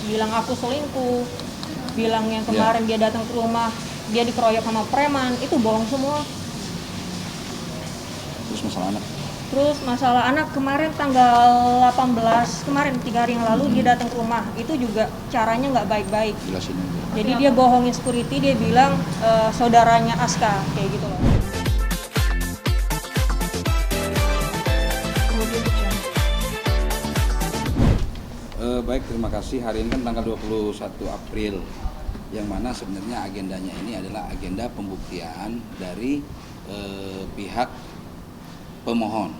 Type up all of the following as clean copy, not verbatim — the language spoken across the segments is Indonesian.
bilang aku selingkuh, bilang yang kemarin dia datang ke rumah dia dikeroyok sama preman, itu bohong semua. Terus masalah anak kemarin tanggal 18 kemarin 3 hari yang lalu dia datang ke rumah, itu juga caranya nggak baik-baik. Jadi dia bohongin security, dia bilang saudaranya Aska kayak gitu loh. Baik, terima kasih. Hari ini kan tanggal 21 April, yang mana sebenarnya agendanya ini adalah agenda pembuktian dari pihak pemohon.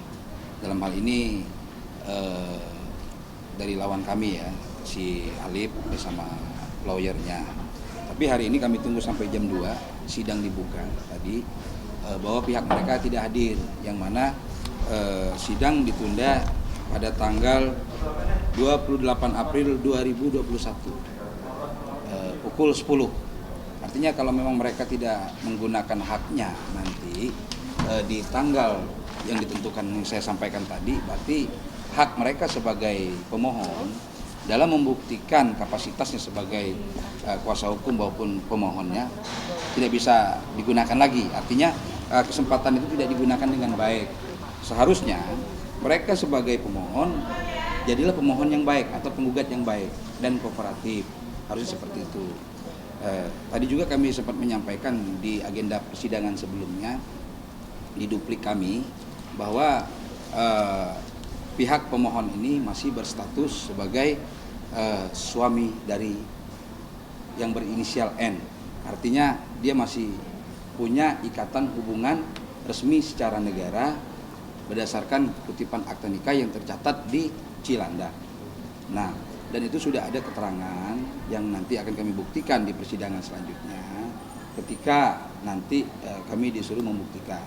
Dalam hal ini dari lawan kami ya, si Alif bersama lawyernya. Tapi hari ini kami tunggu sampai jam 2 sidang dibuka tadi, bahwa pihak mereka tidak hadir, yang mana sidang ditunda pada tanggal 28 April 2021 pukul 10. Artinya kalau memang mereka tidak menggunakan haknya nanti di tanggal yang ditentukan yang saya sampaikan tadi, berarti hak mereka sebagai pemohon dalam membuktikan kapasitasnya sebagai kuasa hukum maupun pemohonnya tidak bisa digunakan lagi. Artinya kesempatan itu tidak digunakan dengan baik. Seharusnya mereka sebagai pemohon jadilah pemohon yang baik atau penggugat yang baik dan kooperatif, harusnya seperti itu. Tadi juga kami sempat menyampaikan di agenda persidangan sebelumnya di duplik kami bahwa pihak pemohon ini masih berstatus sebagai suami dari yang berinisial N. Artinya dia masih punya ikatan hubungan resmi secara negara berdasarkan kutipan akta nikah yang tercatat di Cilandak. Nah, dan itu sudah ada keterangan yang nanti akan kami buktikan di persidangan selanjutnya ketika nanti kami disuruh membuktikan.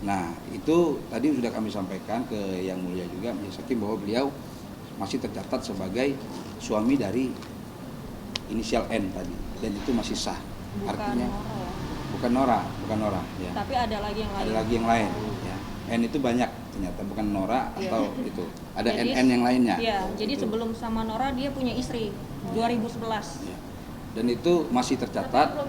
Nah, itu tadi sudah kami sampaikan ke Yang Mulia juga, Majelis Hakim, bahwa beliau masih tercatat sebagai suami dari inisial N tadi, dan itu masih sah. Artinya bukan Nora ya. Tapi ada lagi yang lain. Ada lagi yang lain ya. N itu banyak ternyata, bukan Nora atau itu. Ada jadi, NN yang lainnya. Iya, jadi itu. Sebelum sama Nora dia punya istri 2011. Ya. Dan itu masih tercatat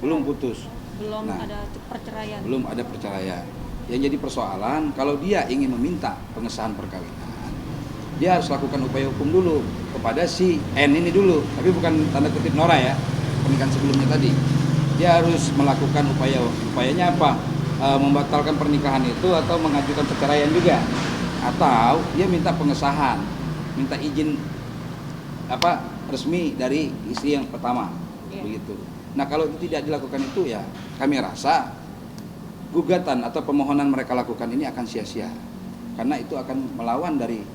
belum putus. Belum ada perceraian. Belum ada perceraian. Yang jadi persoalan kalau dia ingin meminta pengesahan perkawinan, dia harus lakukan upaya hukum dulu kepada si N ini dulu, tapi bukan tanda kutip Nora ya, pernikahan sebelumnya tadi. Dia harus melakukan upayanya apa? Membatalkan pernikahan itu atau mengajukan perceraian juga, atau dia minta pengesahan, minta izin resmi dari istri yang pertama, begitu. Nah, kalau itu tidak dilakukan itu ya kami rasa gugatan atau permohonan mereka lakukan ini akan sia-sia, karena itu akan melawan dari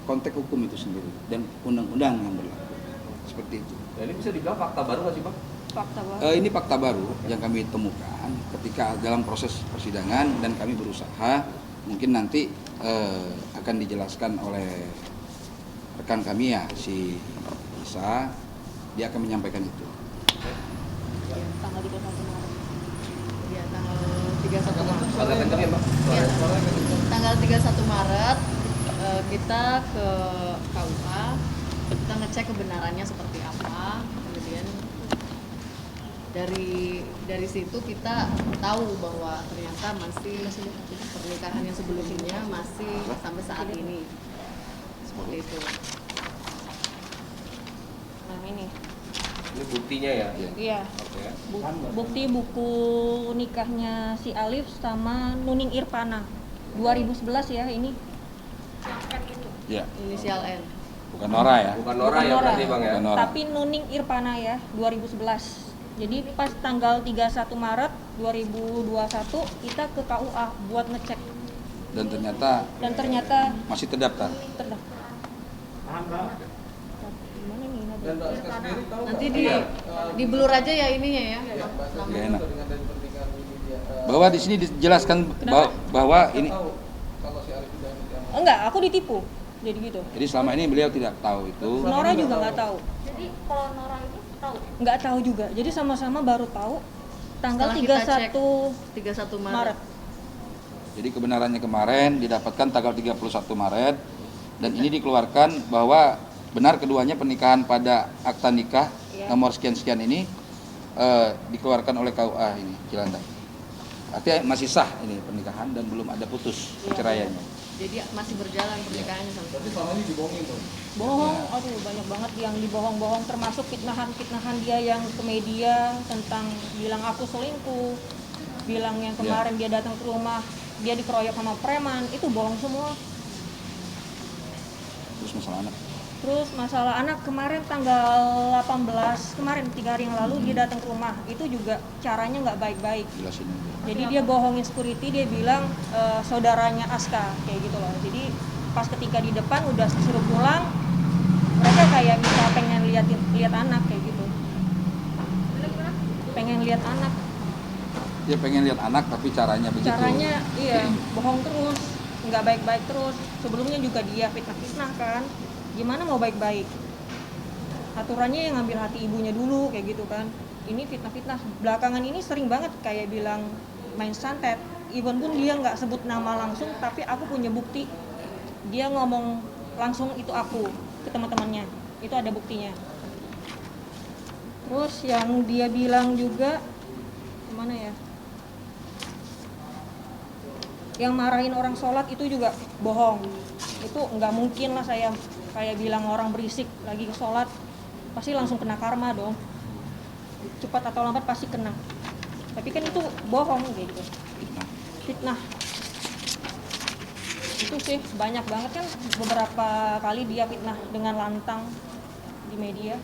konteks hukum itu sendiri dan undang-undang yang berlaku, seperti itu. Dan ini bisa dibilang fakta baru nggak sih, Pak? Fakta baru. Ini fakta baru yang kami temukan ketika dalam proses persidangan, dan kami berusaha mungkin nanti akan dijelaskan oleh rekan kami ya, si Isa, dia akan menyampaikan itu. Tanggal 31 Maret. Ya, tanggal 31 Maret. Ya, tanggal 31 Maret kita ke KUA, kita ngecek kebenarannya seperti apa. Kemudian dari situ kita tahu bahwa ternyata masih pernikahan yang sebelumnya masih sampai saat ini, seperti itu. Nah, ini buktinya ya? Iya. Oke. Bukti buku nikahnya si Alif sama Nuning Irpana 2011 ya ini. Ya. Inisial N. Bukan Nora ya? Bukan Nora ya berarti Bang ya? Bukan Nora. Tapi Nuning Irpana ya 2011. Jadi pas tanggal 31 Maret 2021 kita ke KUA buat ngecek. Dan ternyata masih terdaftar. Gimana nih? Dan Mbak Aska sendiri tahu Nanti di blur aja ya ininya ya. Gak enak. Bahwa di sini dijelaskan bahwa ini. Enggak, aku ditipu. Jadi gitu. Jadi selama ini beliau tidak tahu itu. Nora juga nggak tahu. Jadi kalau Nora ini tahu? Nggak tahu juga. Jadi sama-sama baru tahu tanggal 31 Maret. Jadi kebenarannya kemarin didapatkan tanggal 31 Maret, dan ini dikeluarkan bahwa benar keduanya pernikahan pada akta nikah Iya. nomor sekian-sekian ini dikeluarkan oleh KUA ini Cilandak. Artinya masih sah ini pernikahan dan belum ada putus Iya. perceraiannya. Jadi masih berjalan pernikahannya sampai Berarti selama ini dibohongin tuh. Bohong, aduh banyak banget yang dibohong-bohong, termasuk fitnahan dia yang ke media tentang bilang aku selingkuh, bilang yang kemarin dia datang ke rumah dia dikeroyok sama preman, itu bohong semua. Terus masalah anak. Terus masalah anak kemarin tanggal 18 kemarin 3 hari yang lalu dia datang ke rumah, itu juga caranya nggak baik-baik. Jelasin aja. Jadi dia bohongin security, dia bilang saudaranya Aska kayak gitu loh. Jadi pas ketika di depan udah suruh pulang, mereka kayak bisa pengen lihat anak kayak gitu. Pengen lihat anak. Dia pengen lihat anak tapi caranya begitu. Caranya iya bohong terus, nggak baik-baik terus. Sebelumnya juga dia fitnah-fitnah kan. Gimana mau baik-baik? Aturannya yang ngambil hati ibunya dulu kayak gitu kan. Ini fitnah-fitnah. Belakangan ini sering banget kayak bilang main santet. Even pun dia nggak sebut nama langsung, tapi aku punya bukti. Dia ngomong langsung itu aku ke teman-temannya. Itu ada buktinya. Terus yang dia bilang juga kemana ya? Yang marahin orang sholat itu juga bohong. Itu nggak mungkin lah saya kayak bilang orang berisik lagi ke sholat pasti langsung kena karma dong, cepat atau lambat pasti kena. Tapi kan itu bohong gitu, fitnah. Itu sih banyak banget kan, beberapa kali dia fitnah dengan lantang di media.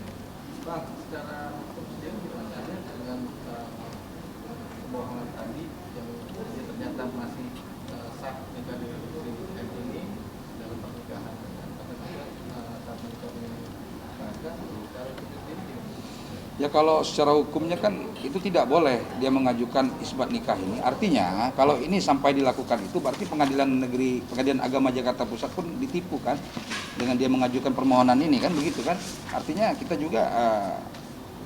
Bang, secara hukum sendiri gimana dengan kebohongan tadi yang dia ternyata masih sah nikah dengan istri M ini dalam pernikahan dengan saat menikah dengan Aska, secara hukum sendiri gimana? Ya kalau secara hukumnya kan itu tidak boleh dia mengajukan isbat nikah ini. Artinya kalau ini sampai dilakukan itu berarti Pengadilan Agama Jakarta Pusat pun ditipu kan dengan dia mengajukan permohonan ini kan begitu kan. Artinya kita juga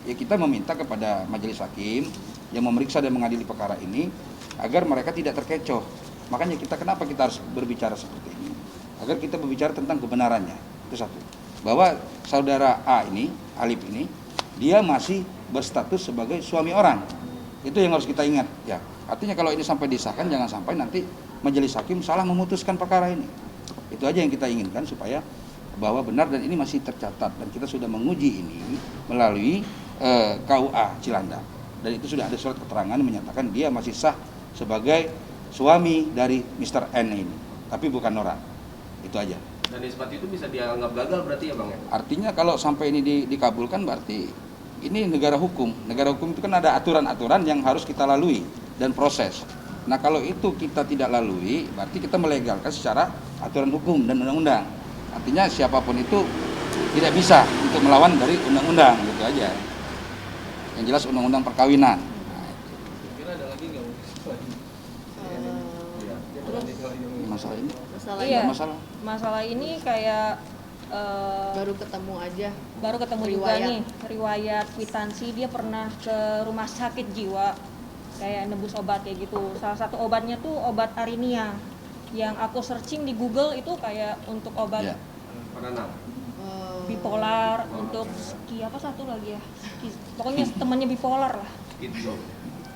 ya kita meminta kepada majelis hakim yang memeriksa dan mengadili perkara ini agar mereka tidak terkecoh. Makanya kenapa kita harus berbicara seperti ini? Agar kita berbicara tentang kebenarannya. Itu satu. Bahwa saudara A ini, Alif ini, dia masih berstatus sebagai suami orang. Itu yang harus kita ingat ya. Artinya kalau ini sampai disahkan jangan sampai nanti majelis hakim salah memutuskan perkara ini. Itu aja yang kita inginkan supaya bahwa benar dan ini masih tercatat dan kita sudah menguji ini melalui KUA Cilandak. Dan itu sudah ada surat keterangan yang menyatakan dia masih sah sebagai suami dari Mr. N ini. Tapi bukan Nora. Itu aja. Dan isbat itu bisa dianggap gagal berarti ya Bang ya? Artinya kalau sampai ini dikabulkan berarti ini negara hukum. Negara hukum itu kan ada aturan-aturan yang harus kita lalui dan proses. Nah kalau itu kita tidak lalui, berarti kita melegalkan secara aturan hukum dan undang-undang. Artinya siapapun itu tidak bisa untuk melawan dari undang-undang, gitu aja. Yang jelas undang-undang perkawinan. Kira ada lagi nggak mungkin lagi? Masalah ini? masalah Iya. ini Masalah. Masalah ini kayak baru ketemu aja. baru ketemu juga Riwayat. nih riwayat kwitansi dia pernah ke rumah sakit jiwa kayak nebus obat kayak gitu. Salah satu obatnya tuh obat Arinia yang aku searching di Google itu kayak untuk obat Ya. Penanam. bipolar, untuk apa satu lagi ya, pokoknya temannya bipolar lah, Gitu.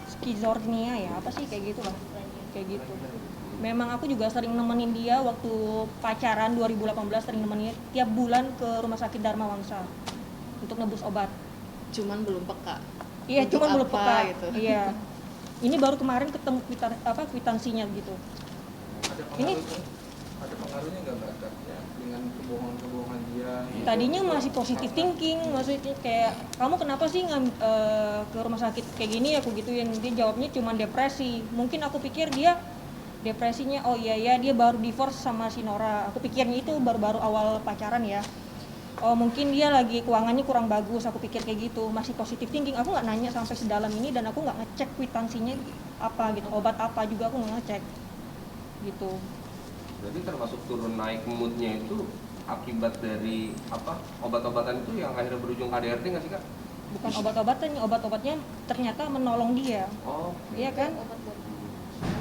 skizofrenia ya apa sih kayak gitu lah, kayak gitu. Memang aku juga sering nemenin dia waktu pacaran 2018, sering nemenin tiap bulan ke rumah sakit Dharma Wangsa untuk nebus obat. Cuman belum peka. Iya, Untuk cuma belum apa peka gitu. Iya. Ini baru kemarin ketemu kwitansinya gitu. Ada pengaruhnya nggak Mbak Aska dengan kebohongan dia? Tadinya masih positif thinking, maksudnya kayak kamu kenapa sih ke rumah sakit kayak gini, aku gituin. Dia jawabnya cuma depresi. Mungkin aku pikir dia depresinya, oh iya dia baru divorce sama si Nora. Aku pikirnya itu baru-baru awal pacaran ya. Oh mungkin dia lagi keuangannya kurang bagus, aku pikir kayak gitu. Masih positif thinking. Aku nggak nanya sampai sedalam ini dan aku nggak ngecek kwitansinya apa gitu, obat apa juga aku nggak ngecek gitu. Berarti termasuk turun naik moodnya itu akibat dari apa obat-obatan itu yang akhirnya berujung KDRT nggak sih Kak? Bukan obat-obatannya, obat-obatnya ternyata menolong dia. Oh, Iya kan?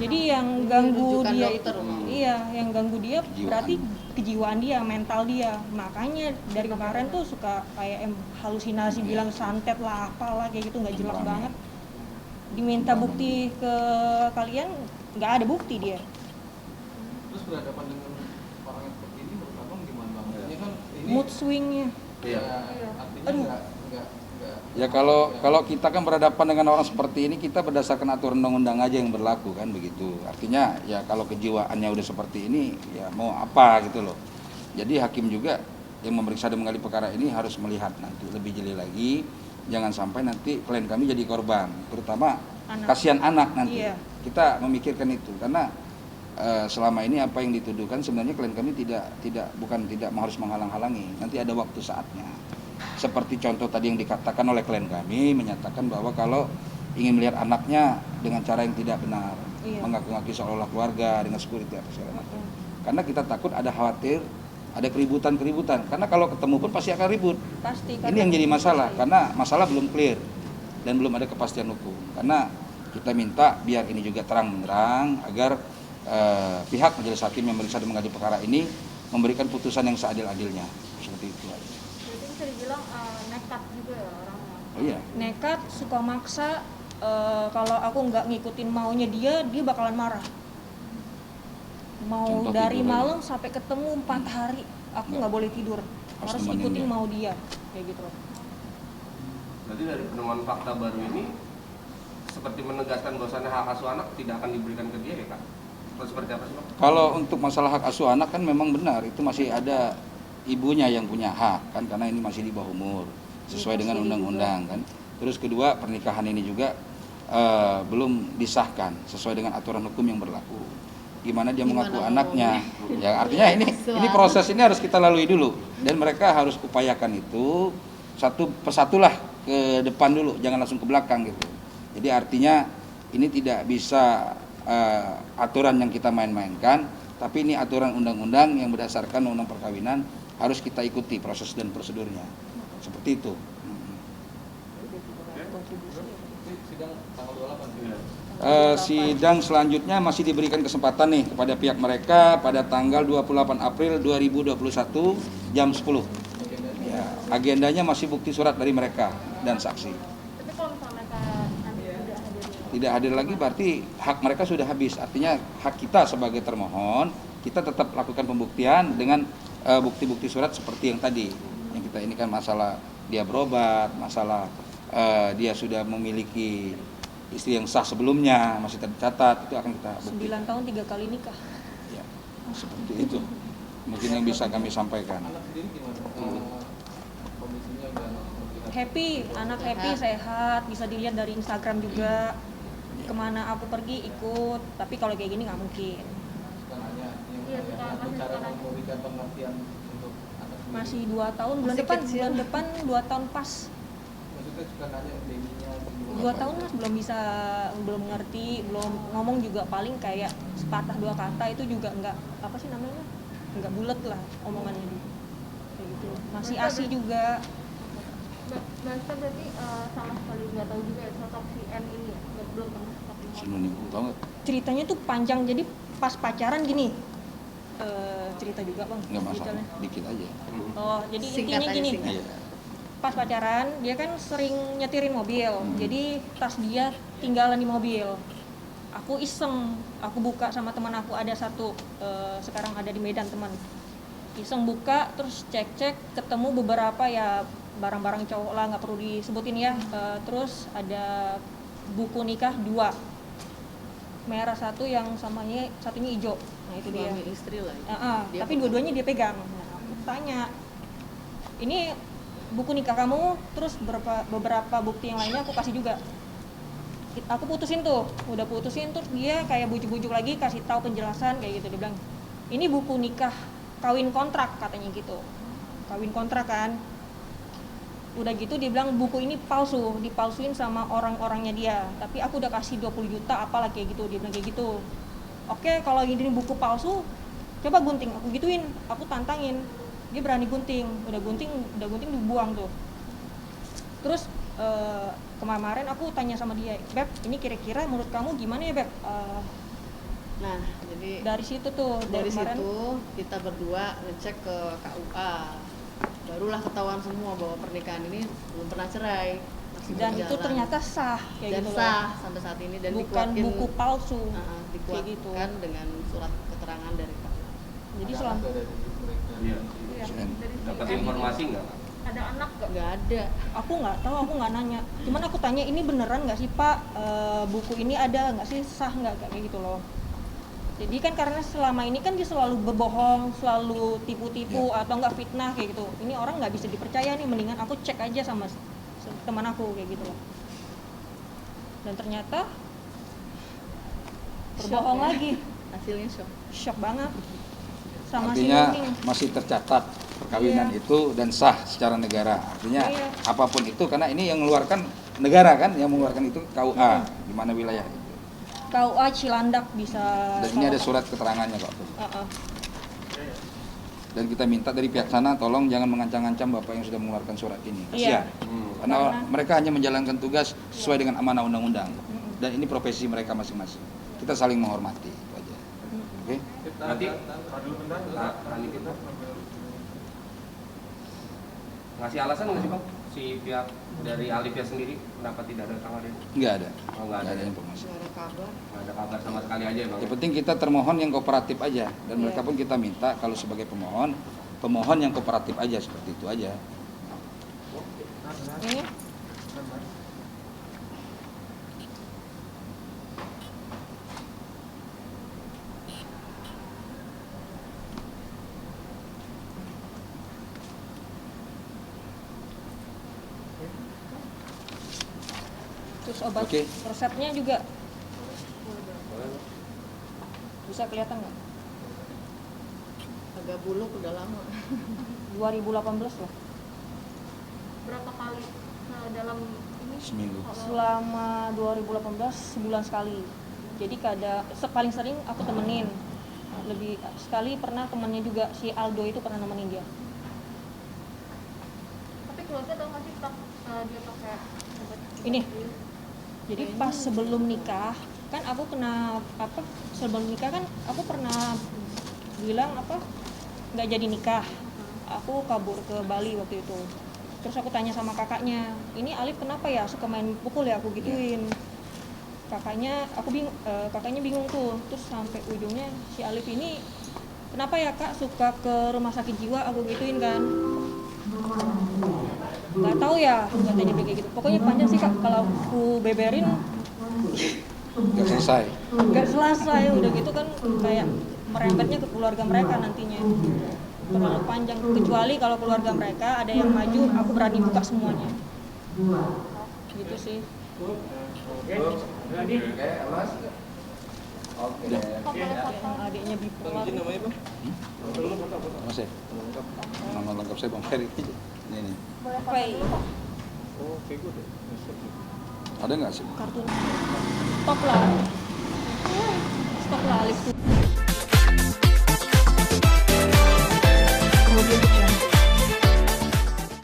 Jadi yang ganggu Rujukan dia dokter. itu, iya, yang ganggu dia Kejiwaan. berarti kejiwaan dia, mental dia. Makanya dari kemarin tuh suka kayak halusinasi, bilang santet lah, apalah kayak gitu, nggak jelas Rame. banget. Diminta bukti ke kalian, nggak ada bukti dia. Terus berhadapan dengan orang yang seperti ini menurut abang gimana bang? Ini kan ini Mood swingnya. ya, artinya Aduh. nggak Ya kalau kita kan berhadapan dengan orang seperti ini, kita berdasarkan aturan undang-undang aja yang berlaku kan begitu. Artinya ya kalau kejiwaannya udah seperti ini ya mau apa gitu loh. Jadi hakim juga yang memeriksa dan menggali perkara ini harus melihat nanti lebih jeli lagi, jangan sampai nanti klien kami jadi korban, terutama Anak. kasihan anak nanti. Iya. Kita memikirkan itu karena selama ini apa yang dituduhkan sebenarnya klien kami bukan tidak harus menghalang-halangi, nanti ada waktu saatnya. Seperti contoh tadi yang dikatakan oleh klien kami, menyatakan bahwa kalau ingin melihat anaknya dengan cara yang tidak benar, Iya. mengaku-ngaku seolah-olah keluarga dengan security apa segala macam. Karena kita takut ada khawatir ada keributan, karena kalau ketemu pun pasti akan ribut. Pasti. Ini yang jadi masalah, karena masalah belum clear dan belum ada kepastian hukum. Karena kita minta biar ini juga terang menerang agar pihak majelis hakim yang meriksa dan mengadili perkara ini memberikan putusan yang seadil-adilnya. Seperti itu aja. Jadi bisa dibilang nekat juga ya orangnya. Oh iya. Nekat, suka maksa. Kalau aku nggak ngikutin maunya dia bakalan marah. Mau Contoh dari tidur malam sampai ketemu 4 hari, aku nggak boleh tidur. Harus Harus nemenin ikutin dia. mau dia, kayak gitu loh. Berarti dari penemuan fakta baru ini seperti menegaskan bahwasannya hak asuh anak tidak akan diberikan ke dia ya kak? Atau seperti apa sih Pak? Kalau untuk masalah hak asuh anak kan memang benar, itu masih ada ibunya yang punya hak kan, karena ini masih di bawah umur sesuai dengan undang-undang kan. Terus kedua, pernikahan ini juga belum disahkan sesuai dengan aturan hukum yang berlaku. Gimana dia Gimana mengaku mau anaknya? Ya artinya ini proses ini harus kita lalui dulu dan mereka harus upayakan itu satu persatulah ke depan dulu, jangan langsung ke belakang gitu. Jadi artinya ini tidak bisa aturan yang kita main-mainkan, tapi ini aturan undang-undang yang berdasarkan undang perkawinan harus kita ikuti proses dan prosedurnya. Seperti itu. ini sidang tanggal 28 sih. Sidang selanjutnya masih diberikan kesempatan nih kepada pihak mereka pada tanggal 28 April 2021 jam 10. Ya, agendanya masih bukti surat dari mereka dan saksi. Tapi kalau misalnya mereka nanti Tidak hadir lagi berarti hak mereka sudah habis. Artinya hak kita sebagai termohon, kita tetap lakukan pembuktian dengan bukti-bukti surat seperti yang tadi. Yang kita ini kan masalah dia berobat, masalah dia sudah memiliki istri yang sah sebelumnya, masih tercatat, itu akan kita buktikan. 9 tahun 3 kali nikah. Ya, seperti itu. Mungkin yang bisa kami sampaikan. Anak sendiri gimana? Kondisinya udah melihat Happy, anak happy, sehat, bisa dilihat dari Instagram juga. Kemana aku pergi ikut, tapi kalau kayak gini nggak mungkin. suka nanya Iya, suka atau masih cara suka nanya. memberikan pengertian untuk anak sendiri. Masih 2 tahun, bulan Masih depan, kecil. bulan depan 2 tahun pas. Maksudnya suka nanya babynya 2 tahun lah belum ngerti, belum ngomong juga paling kayak sepatah 2 kata, itu juga nggak apa sih namanya, nggak bulat lah omongannya, kayak gitu. Masih ASI juga. Bahasa berarti sama sekali nggak tahu juga ya sosok si M ini ya, belum pernah ketemu. Sinonim, tahu nggak? Ceritanya tuh panjang, jadi pas pacaran gini, cerita juga bang. Nggak masalah, ceritanya. dikit aja. Oh, jadi Singkat intinya aja, gini. singkat. Iya. Pas pacaran dia kan sering nyetirin mobil, jadi tas dia tinggalan di mobil. Aku iseng, aku buka sama teman aku, ada satu sekarang ada di Medan teman. Iseng buka, terus cek ketemu beberapa ya barang-barang cowok lah, nggak perlu disebutin ya. Terus ada buku nikah 2, merah 1, yang satunya hijau. Nah itu dia. Suami istri lah. Dia Tapi dua-duanya dia pegang. Nah, aku tanya, ini buku nikah kamu, terus beberapa bukti yang lainnya aku kasih juga. Aku putusin tuh, udah putusin, terus dia kayak bujuk-bujuk lagi, kasih tahu penjelasan kayak gitu. Dia bilang, ini buku nikah kawin kontrak katanya gitu, kawin kontrak kan. Udah gitu dia bilang buku ini palsu, dipalsuin sama orang-orangnya dia, tapi aku udah kasih 20 juta apalah kayak gitu. Dia bilang kayak gitu. Oke, kalau ini buku palsu, coba gunting. Aku gituin, aku tantangin. Dia berani gunting, udah gunting dibuang tuh. Terus kemarin aku tanya sama dia, Beb, ini kira-kira menurut kamu gimana ya Beb? Nah, jadi Dari situ tuh dari kemarin, situ kita berdua ngecek ke KUA, barulah ketahuan semua bahwa pernikahan ini belum pernah cerai, masih dan itu berjalan. ternyata sah kayak dan gitu sah loh. sampai saat ini dan Bukan buku palsu kayak dikuatkan gitu. dengan surat keterangan dari KUA. Jadi Ada selama anak dari mereka. Iya. Iya, dari si Dapat N ini. informasi nggak? Ada anak nggak? Nggak ada. aku nggak tahu, aku nggak nanya. Cuman aku tanya ini beneran nggak sih Pak, buku ini ada nggak sih, sah nggak kayak gitu loh. Jadi kan karena selama ini kan dia selalu berbohong, selalu tipu-tipu atau nggak fitnah kayak gitu. Ini orang nggak bisa dipercaya nih, mendingan aku cek aja sama teman aku kayak gitu loh. Dan ternyata berbohong Shock ya. lagi, Hasilnya shock. shock banget. Sama si Artinya Nuning. masih tercatat perkawinan Iya. itu dan sah secara negara. Artinya Iya. apapun itu, karena ini yang mengeluarkan negara kan, yang mengeluarkan itu KUA di mana wilayah itu. KUA Cilandak bisa. Dan ini ada surat keterangannya kok. Uh-uh. Dan kita minta dari pihak sana tolong jangan mengancam-ancam Bapak yang sudah mengeluarkan surat ini. Iya. Kasihan. Karena mereka hanya menjalankan tugas sesuai dengan amanah undang-undang. Dan ini profesi mereka masing-masing. Kita saling menghormati itu aja. Oke? Berarti Rani kita ngasih alasan nggak sih Bang? Si pihak dari Alifia sendiri kenapa tidak ada tanggal ini? Enggak ada. Oh, nggak ada. informasi. Nggak ada kabar. Nggak ada kabar sama sekali aja Bang. Yang penting kita termohon yang kooperatif aja, dan Iya. mereka pun kita minta kalau sebagai pemohon yang kooperatif aja, seperti itu aja. Ini terus obat Oke. resepnya juga bisa kelihatan nggak? Agak buluk udah lama. 2018 loh. Berapa kali dalam ini? Seminggu. Selama 2018 sebulan sekali. Jadi paling sering aku temenin. Lebih sekali pernah temennya juga, si Aldo itu pernah nemenin dia. Tapi keluarga tahu nggak sih Pak, dia pakai obat? Ini. Jadi pas sebelum nikah kan aku kena sebelum nikah kan aku pernah bilang nggak jadi nikah. Aku kabur ke Bali waktu itu. Terus aku tanya sama kakaknya, ini Alif kenapa ya suka main pukul ya, aku gituin. Kakaknya bingung tuh. Terus sampai ujungnya si Alif ini kenapa ya Kak suka ke rumah sakit jiwa, aku gituin kan. Nggak tahu ya, katanya kayak gitu. Pokoknya panjang sih Kak, kalau aku beberin Nggak selesai. nggak selesai. Udah gitu kan kayak merembetnya ke keluarga mereka nantinya. Terlalu panjang, kecuali kalau keluarga mereka ada yang maju, aku berani buka semuanya. Gitu sih. Yang adiknya bipolar. Mas ya? Nama lengkap saya Bang Ferry. Ini. Pay. Ada nggak sih? Kartu stop lah Alif tuh.